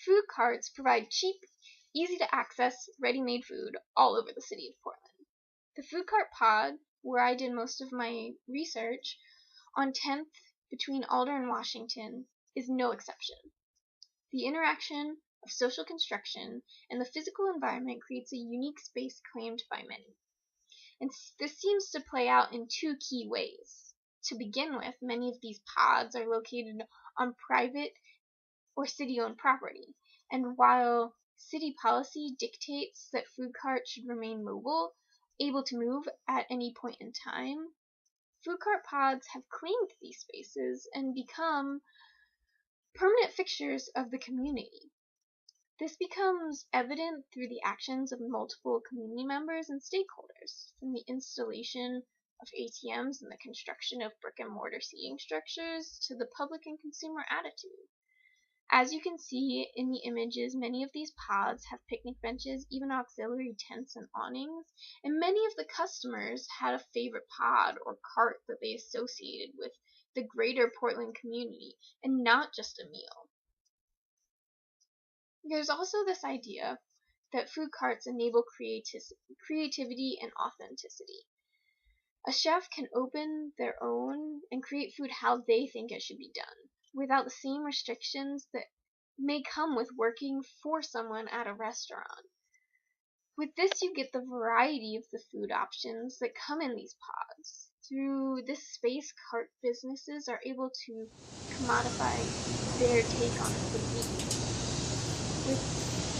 Food carts provide cheap, easy to access, ready-made food all over the city of Portland. The food cart pod, where I did most of my research, on 10th between Alder and Washington, is no exception. The interaction of social construction and the physical environment creates a unique space claimed by many. And this seems to play out in two key ways. To begin with, many of these pods are located on private or city-owned property, and while city policy dictates that food carts should remain mobile, able to move at any point in time, food cart pods have claimed these spaces and become permanent fixtures of the community. This becomes evident through the actions of multiple community members and stakeholders, from the installation of ATMs and the construction of brick-and-mortar seating structures to the public and consumer attitude. As you can see in the images, many of these pods have picnic benches, even auxiliary tents and awnings, and many of the customers had a favorite pod or cart that they associated with the greater Portland community, and not just a meal. There's also this idea that food carts enable creativity and authenticity. A chef can open their own and create food how they think it should be done, without the same restrictions that may come with working for someone at a restaurant. With this, you get the variety of the food options that come in these pods. Through this space, cart businesses are able to commodify their take on cuisine. With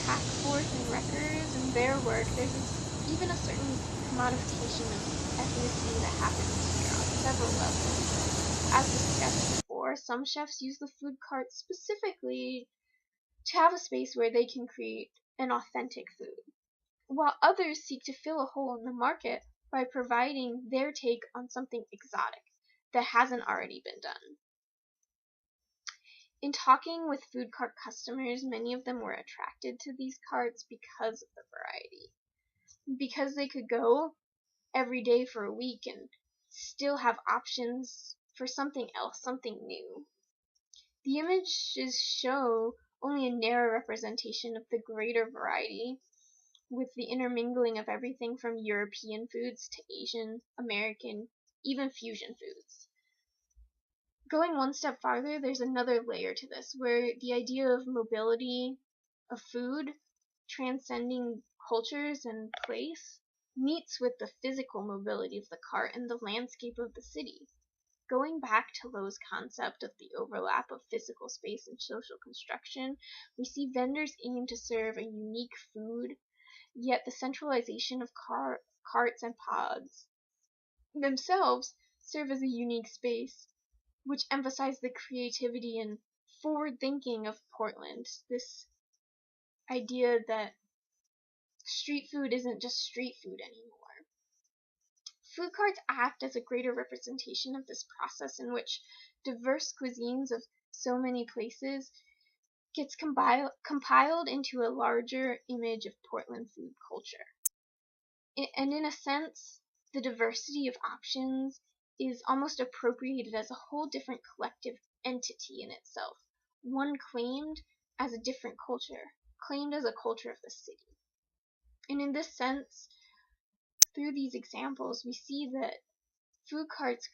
pack force and wreckers and their work, there's even a certain commodification of ethnicity that happens here on several levels. As discussed before, some chefs use the food cart specifically to have a space where they can create an authentic food, while others seek to fill a hole in the market by providing their take on something exotic that hasn't already been done. In talking with food cart customers, many of them were attracted to these carts because of the variety. Because they could go every day for a week and still have options for something else, something new. The images show only a narrow representation of the greater variety, with the intermingling of everything from European foods to Asian, American, even fusion foods. Going one step farther, there's another layer to this, where the idea of mobility of food, transcending cultures and place, meets with the physical mobility of the cart and the landscape of the city. Going back to Lowe's concept of the overlap of physical space and social construction, we see vendors aim to serve a unique food, yet the centralization of carts and pods themselves serve as a unique space, which emphasize the creativity and forward thinking of Portland. This idea that street food isn't just street food anymore. Food carts act as a greater representation of this process in which diverse cuisines of so many places gets compiled into a larger image of Portland food culture. And in a sense, the diversity of options is almost appropriated as a whole different collective entity in itself, one claimed as a different culture, claimed as a culture of the city. And in this sense, through these examples, we see that food carts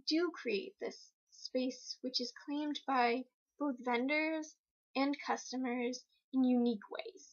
do create this space which is claimed by both vendors and customers in unique ways.